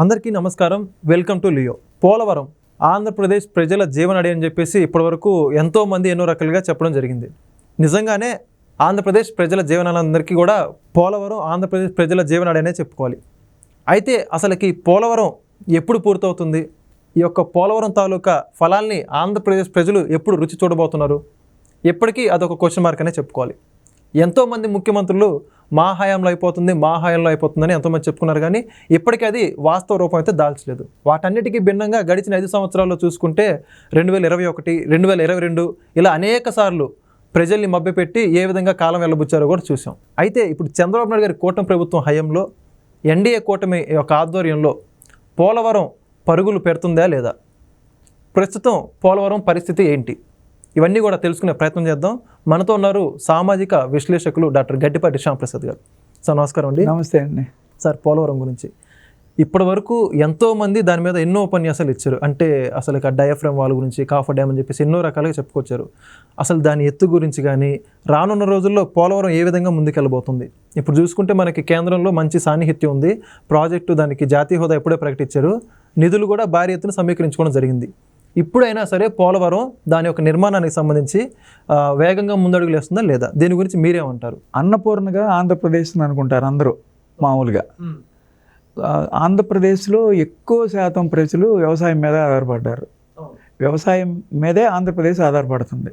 అందరికీ నమస్కారం. Welcome to Leo. Polavaram Andhra Pradesh ప్రజల జీవనడి అని చెప్పేసి ఇప్పటివరకు ఎంతోమంది ఎన్నో రకాలుగా చెప్పడం జరిగింది. నిజంగానే ఆంధ్రప్రదేశ్ ప్రజల జీవనాలందరికీ కూడా పోలవరం ఆంధ్రప్రదేశ్ ప్రజల జీవనడి అనే చెప్పుకోవాలి. అయితే అసలుకి పోలవరం ఎప్పుడు పూర్తవుతుంది? ఈ యొక్క పోలవరం తాలూకా ఫలాల్ని ఆంధ్రప్రదేశ్ ప్రజలు ఎప్పుడు రుచి చూడబోతున్నారు? ఎప్పటికీ అదొక క్వశ్చన్ మార్క్ అనే చెప్పుకోవాలి. ఎంతోమంది ముఖ్యమంత్రులు మా హయాంలో అయిపోతుందని ఎంతోమంది చెప్పుకున్నారు, కానీ ఇప్పటికీ అది వాస్తవ రూపం అయితే దాల్చలేదు. వాటన్నిటికీ భిన్నంగా గడిచిన 5 సంవత్సరాల్లో చూసుకుంటే 2021, 2022 ఇలా అనేక సార్లు ప్రజల్ని మభ్యపెట్టి ఏ విధంగా కాలం వెళ్ళబుచ్చారో కూడా చూసాం. అయితే ఇప్పుడు చంద్రబాబు నాయుడు గారి కూటమి ప్రభుత్వం హయాంలో ఎన్డీఏ కూటమి యొక్క ఆధ్వర్యంలో పోలవరం పరుగులు పెడుతుందా లేదా? ప్రస్తుతం పోలవరం పరిస్థితి ఏంటి? ఇవన్నీ కూడా తెలుసుకునే ప్రయత్నం చేద్దాం. మనతో ఉన్నారు సామాజిక విశ్లేషకులు డాక్టర్ గడ్డిపాటి శ్యాంప్రసాద్ గారు. సార్ నమస్కారం అండి. నమస్తే అండి. సార్, పోలవరం గురించి ఇప్పటి వరకు ఎంతోమంది దాని మీద ఎన్నో ఉపన్యాసాలు ఇచ్చారు. అంటే అసలు డయాఫ్రమ్ వాల్ గురించి, కాఫర్ డ్యామ్ అని చెప్పేసి ఎన్నో రకాలుగా చెప్పుకొచ్చారు. అసలు దాని ఎత్తు గురించి కానీ, రానున్న రోజుల్లో పోలవరం ఏ విధంగా ముందుకెళ్ళబోతుంది? ఇప్పుడు చూసుకుంటే మనకి కేంద్రంలో మంచి సాన్నిహిత్యం ఉంది. ప్రాజెక్టు దానికి జాతీయ హోదా ఎప్పుడే ప్రకటించారు. నిధులు కూడా భారీ ఎత్తున సమీకరించుకోవడం జరిగింది. ఇప్పుడైనా సరే పోలవరం దాని యొక్క నిర్మాణానికి సంబంధించి వేగంగా ముందడుగులు వేస్తుందా లేదా? దీని గురించి మీరేమంటారు? అన్నపూర్ణగా ఆంధ్రప్రదేశ్ అనుకుంటారు అందరూ మామూలుగా. ఆంధ్రప్రదేశ్లో ఎక్కువ శాతం ప్రజలు వ్యవసాయం మీద ఆధారపడ్డారు. వ్యవసాయం మీదే ఆంధ్రప్రదేశ్ ఆధారపడుతుంది.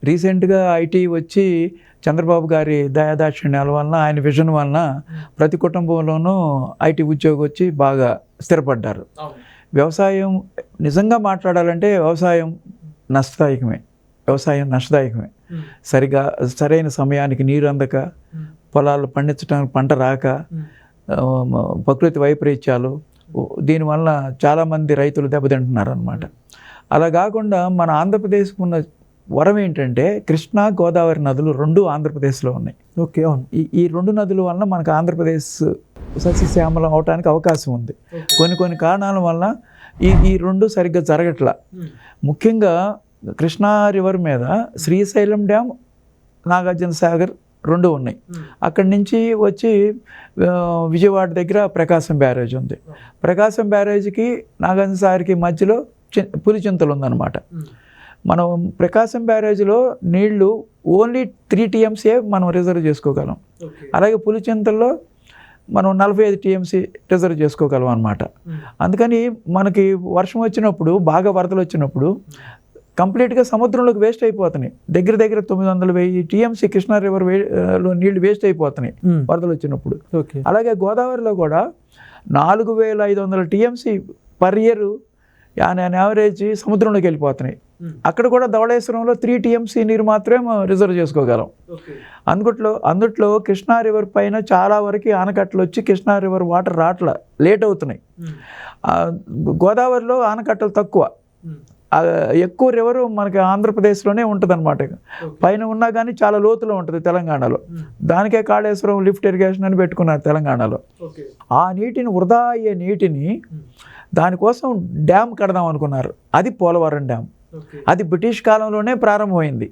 రీసెంట్గా ఐటీ వచ్చి చంద్రబాబు గారి దయాదాక్షిణ్యాల వలన, ఆయన విజన్ వలన ప్రతి కుటుంబంలోనూ ఐటీ ఉద్యోగం వచ్చి బాగా స్థిరపడ్డారు. వ్యవసాయం నిజంగా మాట్లాడాలంటే వ్యవసాయం నష్టదాయకమే. సరైన సమయానికి నీరు అందక, పొలాలు పండించడానికి పంట రాక, ప్రకృతి వైపరీత్యాలు, దీనివల్ల చాలామంది రైతులు దెబ్బతింటున్నారు అన్నమాట. అలా కాకుండా మన ఆంధ్రప్రదేశ్కు ఉన్న వరం ఏంటంటే కృష్ణా, గోదావరి నదులు 2 ఆంధ్రప్రదేశ్లో ఉన్నాయి. ఓకే, అవును. ఈ 2 నదుల వలన మనకు ఆంధ్రప్రదేశ్ సస్యశ్యామలం అవడానికి అవకాశం ఉంది. కొన్ని కారణాల వల్ల ఈ 2 సరిగ్గా జరగట్లా. ముఖ్యంగా కృష్ణా రివర్ మీద శ్రీశైలం డ్యామ్, నాగార్జున సాగర్ 2 ఉన్నాయి. అక్కడి నుంచి వచ్చి విజయవాడ దగ్గర ప్రకాశం బ్యారేజ్ ఉంది. ప్రకాశం బ్యారేజ్కి నాగార్జున సాగర్కి మధ్యలో పులిచింతలు ఉందన్నమాట. మనం ప్రకాశం బ్యారేజ్లో నీళ్లు ఓన్లీ 3 TMC మనం రిజర్వ్ చేసుకోగలం. అలాగే పులిచింతల్లో మనం 45 TMC రిజర్వ్ చేసుకోగలం అన్నమాట. అందుకని మనకి వర్షం వచ్చినప్పుడు, బాగా వరదలు వచ్చినప్పుడు కంప్లీట్గా సముద్రంలోకి వేస్ట్ అయిపోతున్నాయి. దగ్గర 900-1000 TMC కృష్ణా రివర్ లో నీళ్లు వేస్ట్ అయిపోతున్నాయి వరదలు వచ్చినప్పుడు. అలాగే గోదావరిలో కూడా 4500 TMC పర్ ఇయర్ యావరేజ్ సముద్రంలోకి వెళ్ళిపోతున్నాయి. అక్కడ కూడా ధవళేశ్వరంలో 3 TMC నీరు మాత్రమే రిజర్వ్ చేసుకోగలం. అందుట్లో కృష్ణా రివర్ పైన చాలా వరకు ఆనకట్టలు వచ్చి కృష్ణా రివర్ వాటర్ రాట్ల లేట్ అవుతున్నాయి. గోదావరిలో ఆనకట్టలు తక్కువ, ఎక్కువ రివర్ మనకి ఆంధ్రప్రదేశ్లోనే ఉంటుంది అనమాట. పైన ఉన్నా కానీ చాలా లోతులో ఉంటుంది తెలంగాణలో. దానికే కాళేశ్వరం లిఫ్ట్ ఇరిగేషన్ అని పెట్టుకున్నారు తెలంగాణలో. ఆ నీటిని, వృధా అయ్యే నీటిని దానికోసం డ్యామ్ కడదాం అనుకున్నారు. అది పోలవరం డ్యామ్. అది బ్రిటిష్ కాలంలోనే ప్రారంభమైంది.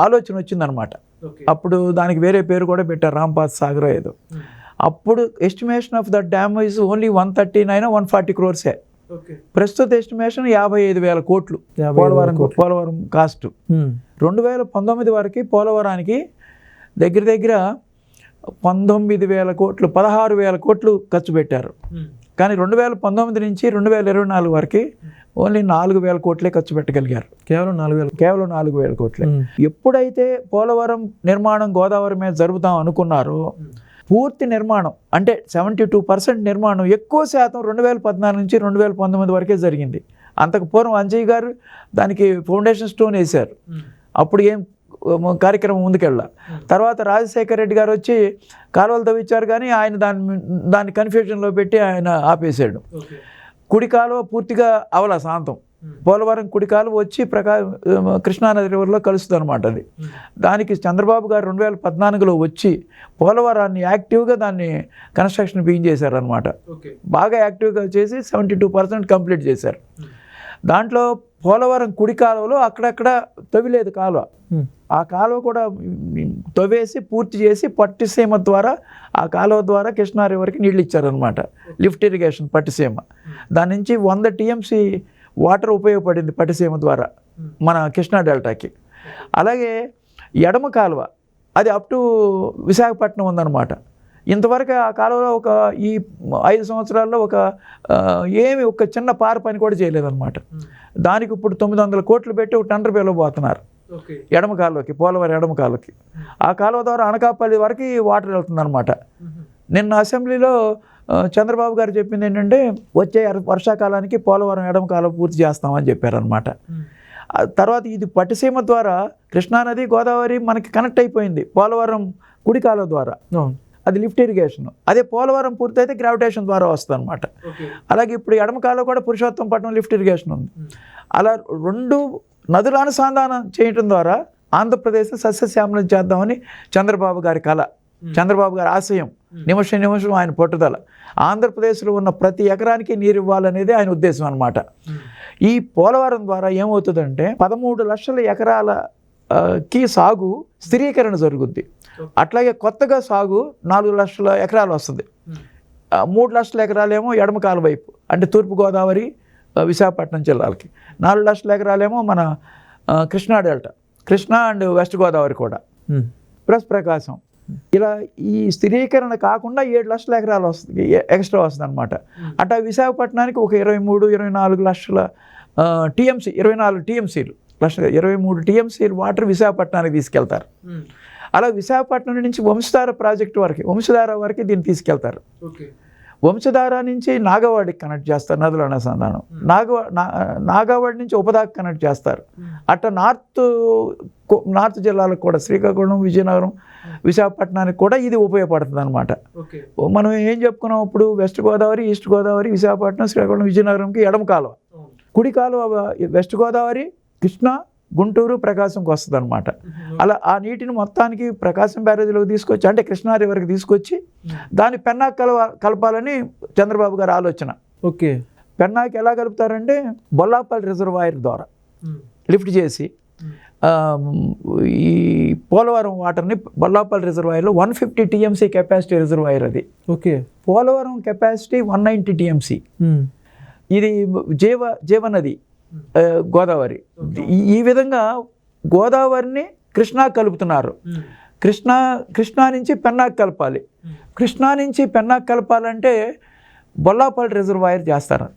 ఆలోచన వచ్చిందనమాట. అప్పుడు దానికి వేరే పేరు కూడా పెట్టారు, రాంపాత్ సాగర్ ఏదో. అప్పుడు estimation of the dam is only 140 crores. ప్రస్తుత ఎస్టిమేషన్ 55,000 కోట్లు పోలవరం కాస్ట్. 2019 వరకు పోలవరానికి దగ్గర 19,000 కోట్లు, 16,000 కోట్లు ఖర్చు పెట్టారు. కానీ 2019 నుంచి 2024 వరకు ఓన్లీ 4,000 కోట్లే ఖర్చు పెట్టగలిగారు. కేవలం 4,000 కోట్లే. ఎప్పుడైతే పోలవరం నిర్మాణం గోదావరి మీద జరుపుతాం అనుకున్నారో, పూర్తి నిర్మాణం అంటే 72% నిర్మాణం ఎక్కువ శాతం 2014 నుంచి 2019 వరకే జరిగింది. అంతకు పూర్వం అంజయ్య గారు దానికి ఫౌండేషన్ స్టోన్ వేశారు. అప్పుడు ఏం కార్యక్రమం ముందుకెళ్ళా. తర్వాత రాజశేఖర రెడ్డి గారు వచ్చి కాలువలు తవ్వించారు, కానీ ఆయన దాన్ని కన్ఫ్యూజన్లో పెట్టి ఆయన ఆపేశాడు. కుడి కాలువ పూర్తిగా అవలా శాంతం. పోలవరం కుడి కాలువ వచ్చి కృష్ణానది రివర్లో కలుస్తుంది అనమాట. అది దానికి చంద్రబాబు గారు 2014లో వచ్చి పోలవరాన్ని యాక్టివ్గా దాన్ని కన్స్ట్రక్షన్ బిగిన్ చేశారనమాట. బాగా యాక్టివ్గా చేసి 72% కంప్లీట్ చేశారు. దాంట్లో పోలవరం కుడి కాలువలో అక్కడక్కడ తవ్విలేదు కాలువ. ఆ కాలువ కూడా తవ్వేసి పూర్తి చేసి పట్టిసీమ ద్వారా ఆ కాలువ ద్వారా కృష్ణా రివర్కి నీళ్ళు ఇచ్చారనమాట. Lift irrigation Pattiseema. దాని నుంచి 100 TMC వాటర్ ఉపయోగపడింది పట్టిసీమ ద్వారా మన కృష్ణా డెల్టాకి. అలాగే ఎడమ కాలువ అది అప్ టు విశాఖపట్నం ఉందన్నమాట. ఇంతవరకు ఆ కాలువలో ఈ 5 సంవత్సరాల్లో ఒక చిన్న పార పని కూడా చేయలేదన్నమాట. దానికి ఇప్పుడు 900 కోట్లు పెట్టి ఒక టెండర్ పిలవబోతున్నారు ఎడమ కాలువకి, పోలవరం ఎడమ కాలువకి. ఆ కాలువ ద్వారా అనకాపల్లి వరకు వాటర్ వెళ్తుందన్నమాట. నిన్న అసెంబ్లీలో చంద్రబాబు గారు చెప్పింది ఏంటంటే వచ్చే వర్షాకాలానికి పోలవరం ఎడమ కాలువ పూర్తి చేస్తామని చెప్పారనమాట. తర్వాత ఇది పట్టిసీమ ద్వారా కృష్ణానది గోదావరి మనకి కనెక్ట్ అయిపోయింది పోలవరం కుడి కాలువ ద్వారా. అది లిఫ్ట్ ఇరిగేషన్. అదే పోలవరం పూర్తయితే గ్రావిటేషన్ ద్వారా వస్తుంది అనమాట. అలాగే ఇప్పుడు ఎడమ కాలువ కూడా పురుషోత్తంపట్నం లిఫ్ట్ ఇరిగేషన్ ఉంది. అలా 2 నదుల అనుసంధానం చేయడం ద్వారా ఆంధ్రప్రదేశ్ సస్యశ్యామలం చేద్దామని చంద్రబాబు గారి కళ, చంద్రబాబు గారి ఆశయం, నిమిషం ఆయన పట్టుదల. ఆంధ్రప్రదేశ్లో ఉన్న ప్రతి ఎకరానికి నీరు ఇవ్వాలనేది ఆయన ఉద్దేశం అనమాట. ఈ పోలవరం ద్వారా ఏమవుతుందంటే 13 లక్షల ఎకరాలకి సాగు స్థిరీకరణ జరుగుద్ది. అట్లాగే కొత్తగా సాగు 4 లక్షల ఎకరాలు వస్తుంది. 3 లక్షల ఎకరాలేమో ఎడమ కాలువ వైపు అంటే తూర్పుగోదావరి విశాఖపట్నం జిల్లాలకి, 4 లక్షల ఎకరాలేమో మన Krishna delta, Krishna and west Godavari కూడా ప్లస్ ప్రకాశం. ఇలా ఈ స్థిరీకరణ కాకుండా 7 లక్షల ఎకరాలు వస్తుంది, ఎక్స్ట్రా వస్తుంది అనమాట. అట్లా విశాఖపట్నానికి ఒక 23-24 లక్షల TMC, 24 TMCలు 23 TMCలు వాటర్ విశాఖపట్నానికి తీసుకెళ్తారు. అలా విశాఖపట్నం నుంచి వంశధార ప్రాజెక్టు వరకు, వంశధార వరకు దీన్ని తీసుకెళ్తారు. వంశధార నుంచి నాగవాడికి కనెక్ట్ చేస్తారు, నదుల అనుసంధానం. నాగవాడి నుంచి ఉపదాకి కనెక్ట్ చేస్తారు. అట్లా నార్త్ జిల్లాలకు కూడా శ్రీకాకుళం, విజయనగరం, విశాఖపట్నానికి కూడా ఇది ఉపయోగపడుతుంది అనమాట. మనం ఏం చెప్పుకున్నాం ఇప్పుడు, వెస్ట్ గోదావరి, ఈస్ట్ గోదావరి, విశాఖపట్నం, శ్రీకాకుళం, విజయనగరంకి ఎడమ కాలువ, కుడి కాలువ వెస్ట్ గోదావరి, కృష్ణా, గుంటూరు, ప్రకాశంకి వస్తుంది అనమాట. అలా ఆ నీటిని మొత్తానికి ప్రకాశం బ్యారేజీలోకి తీసుకొచ్చి అంటే కృష్ణా రివర్కి తీసుకొచ్చి దాన్ని పెన్నాకి కలపాలని చంద్రబాబు గారి ఆలోచన. ఓకే, పెన్నాకి ఎలా కలుపుతారంటే బొల్లాపల్లి రిజర్వాయర్ ద్వారా లిఫ్ట్ చేసి ఈ పోలవరం వాటర్ని బొల్లాపల్లి రిజర్వాయర్లో 150 TMC కెపాసిటీ రిజర్వాయర్ అది. Okay, Polavaram capacity 190 TMC. ఇది జీవనది గోదావరి. ఈ విధంగా గోదావరిని కృష్ణా కలుపుతున్నారు. కృష్ణా నుంచి పెన్నాకి కలపాలి. కృష్ణా నుంచి పెన్నాకి కలపాలంటే బొల్లాపల్లి రిజర్వాయర్ చేస్తారు.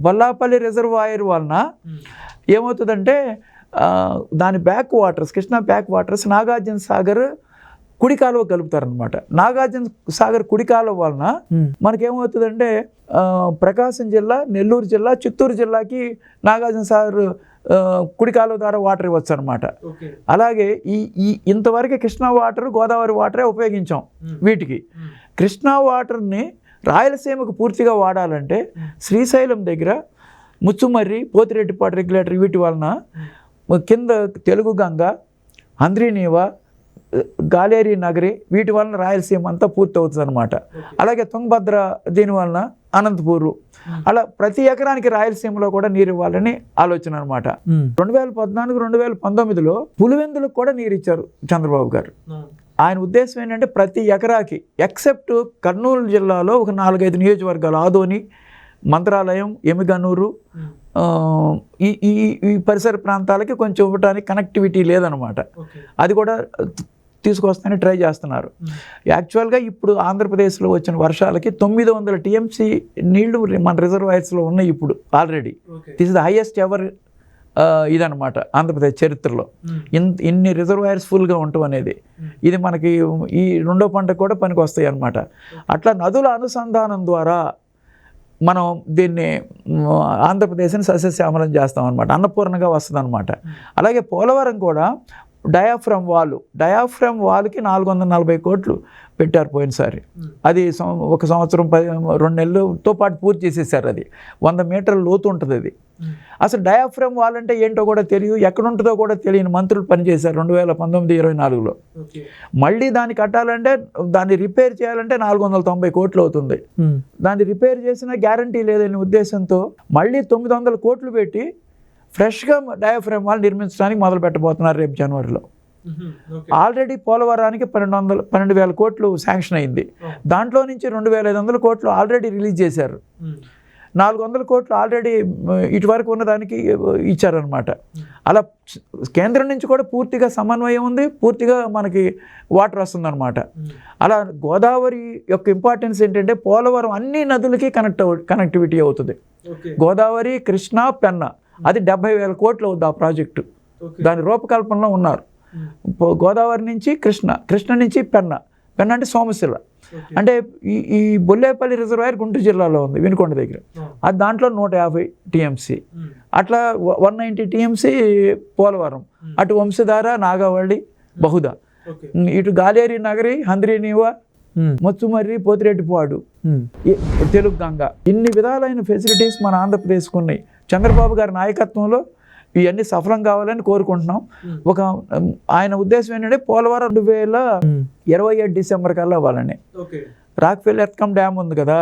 బొల్లాపల్లి రిజర్వాయర్ వలన ఏమవుతుందంటే దాని back waters, Krishna back waters Nagarjuna Sagar కుడి కాలువ కలుపుతారనమాట. నాగార్జున సాగర్ కుడి కాలువ వలన మనకేమవుతుందంటే ప్రకాశం జిల్లా, నెల్లూరు జిల్లా, చిత్తూరు జిల్లాకి నాగార్జున సాగర్ కుడి కాలువ ద్వారా వాటర్ ఇవ్వచ్చు అనమాట. అలాగే ఇంతవరకు కృష్ణా వాటర్, గోదావరి వాటరే ఉపయోగించాం వీటికి. కృష్ణా వాటర్ని రాయలసీమకు పూర్తిగా వాడాలంటే శ్రీశైలం దగ్గర ముచ్చుమర్రి, పోతిరెడ్డిపాడు రెగ్యులేటర్ వీటి వలన కింద తెలుగు గంగ, అంద్రీనీవ, గాలేరి నగరి వీటి వలన రాయలసీమ అంతా పూర్తి అవుతుంది అనమాట. అలాగే తుంగభద్ర దీని వలన అనంతపూరు, అలా ప్రతి ఎకరానికి రాయలసీమలో కూడా నీరు ఇవ్వాలని ఆలోచన అనమాట. 2014-2019లో పులివెందులకు కూడా నీరు ఇచ్చారు చంద్రబాబు గారు. ఆయన ఉద్దేశం ఏంటంటే ప్రతి ఎకరాకి ఎక్సెప్ట్ కర్నూలు జిల్లాలో ఒక 4-5 నియోజకవర్గాలు, ఆదోని, మంత్రాలయం, ఎమిగనూరు, ఈ పరిసర ప్రాంతాలకి కొంచెం ఇవ్వడానికి కనెక్టివిటీ లేదనమాట. అది కూడా తీసుకొస్తానని ట్రై చేస్తున్నారు. యాక్చువల్గా ఇప్పుడు ఆంధ్రప్రదేశ్లో వచ్చిన వర్షాలకి 900 TMC నీళ్లు మన రిజర్వాయర్స్లో ఉన్నాయి ఇప్పుడు already. This is the highest ever ఇదనమాట ఆంధ్రప్రదేశ్ చరిత్రలో. ఇన్ని రిజర్వాయర్స్ ఫుల్గా ఉండటం అనేది ఇది మనకి ఈ రెండో పంటకు కూడా పనికి వస్తాయి అన్నమాట. అట్లా నదుల అనుసంధానం ద్వారా మనం దీన్ని ఆంధ్రప్రదేశ్ని సస్యశ్యామలం చేస్తాం అనమాట, అన్నపూర్ణగా వస్తుంది అనమాట. అలాగే పోలవరం కూడా డయాఫ్రమ్ వాల్కి 440 కోట్లు పెట్టారు పోయినసారి. అది ఒక సంవత్సరం 2 నెలలతో పాటు పూర్తి చేసేసారు. అది 100 మీటర్ల లోతు ఉంటుంది. అది అసలు డయాఫ్రమ్ వాల్ అంటే ఏంటో కూడా తెలియదు, ఎక్కడుంటుందో కూడా తెలియని మంత్రులు పనిచేశారు 2019-24లో. మళ్ళీ దాన్ని కట్టాలంటే, దాన్ని రిపేర్ చేయాలంటే 490 కోట్లు అవుతుంది. దాన్ని రిపేర్ చేసిన గ్యారంటీ లేదనే ఉద్దేశంతో మళ్ళీ 900 కోట్లు పెట్టి ఫ్రెష్గా డయాఫ్రమ్ వాల్ నిర్మించడానికి మొదలు పెట్టబోతున్నారు రేపు జనవరిలో. ఆల్రెడీ పోలవరానికి 12,000 కోట్లు శాంక్షన్ అయింది. దాంట్లో నుంచి 2,500 కోట్లు ఆల్రెడీ రిలీజ్ చేశారు. 400 కోట్లు ఆల్రెడీ ఇటువరకు ఉన్నదానికి ఇచ్చారనమాట. అలా కేంద్రం నుంచి కూడా పూర్తిగా సమన్వయం ఉంది, పూర్తిగా మనకి వాటర్ వస్తుందన్నమాట. అలా గోదావరి యొక్క ఇంపార్టెన్స్ ఏంటంటే పోలవరం అన్ని నదులకి కనెక్టివిటీ అవుతుంది. గోదావరి, కృష్ణ, పెన్న, అది 70,000 కోట్లు అవుతుంది ఆ ప్రాజెక్టు. దాని రూపకల్పనలో ఉన్నారు. గోదావరి నుంచి కృష్ణ నుంచి పెన్న అంటే సోమశిల, అంటే ఈ బొల్లేపల్లి రిజర్వాయర్ గుంటూరు జిల్లాలో ఉంది, వినుకొండ దగ్గర. అది దాంట్లో 150 టీఎంసీ, అట్లా 190 టీఎంసీ పోలవరం, అటు వంశధార, నాగావళి, బహుదా, ఇటు గాలేరి నగరి, హంద్రీనీవా, మొత్తుమర్రి, పోతిరెడ్డిపాడు, తెలుగు గంగ, ఇన్ని విధాలైన ఫెసిలిటీస్ మన ఆంధ్రప్రదేశ్కి ఉన్నాయి. చంద్రబాబు గారి నాయకత్వంలో ఇవన్నీ సఫలం కావాలని కోరుకుంటున్నాం. ఒక ఆయన ఉద్దేశం ఏంటంటే పోలవరం 2027 డిసెంబర్ కల్లా అవ్వాలని. రాక్ఫెల్ ఎర్త్కమ్ డ్యామ్ ఉంది కదా,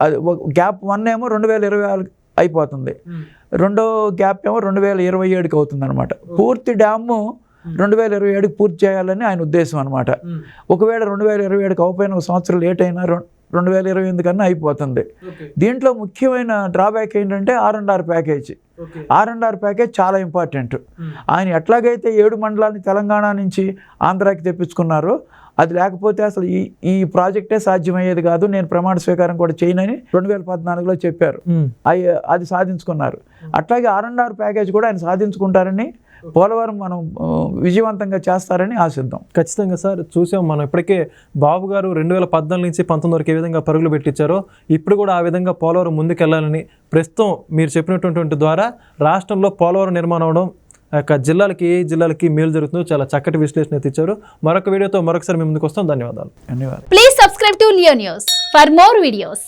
అది గ్యాప్ 1 ఏమో 2026 అయిపోతుంది, రెండో గ్యాప్ ఏమో 2027కి అవుతుంది అనమాట. పూర్తి డ్యాము 2027కి పూర్తి చేయాలని ఆయన ఉద్దేశం అనమాట. ఒకవేళ 2027కి అవ్వకపోయిన 1 సంవత్సరం లేట్ అయినా 2028 కన్నా అయిపోతుంది. దీంట్లో ముఖ్యమైన డ్రాబ్యాక్ ఏంటంటే R&R ప్యాకేజ్. R&R ప్యాకేజ్ చాలా ఇంపార్టెంట్. ఆయన ఎట్లాగైతే 7 మండలాన్ని తెలంగాణ నుంచి ఆంధ్రాకి తెప్పించుకున్నారో, అది లేకపోతే అసలు ఈ ప్రాజెక్టే సాధ్యమయ్యేది కాదు. నేను ప్రమాణ స్వీకారం కూడా చేయనని 2014లో చెప్పారు. అది సాధించుకున్నారు. అట్లాగే R&R ప్యాకేజ్ కూడా ఆయన సాధించుకుంటారని, పోలవరం మనం విజయవంతంగా చేస్తారని ఆశిద్దాం. ఖచ్చితంగా సార్, చూసాం మనం ఇప్పటికే బాబు గారు 2014 నుంచి 19 వరకు ఏ విధంగా పరుగులు పెట్టించారో, ఇప్పుడు కూడా ఆ విధంగా పోలవరం ముందుకెళ్లాలని, ప్రస్తుతం మీరు చెప్పినటువంటి ద్వారా రాష్ట్రంలో పోలవరం నిర్మాణం అవడం జిల్లాలకి ఏ జిల్లాలకి మేలు జరుగుతుందో చాలా చక్కటి విశ్లేషణ ఇచ్చారు. మరొక వీడియోతో మరొకసారి మేము ముందుకు వస్తాం. ధన్యవాదాలు. Please subscribe to Leo news for more videos.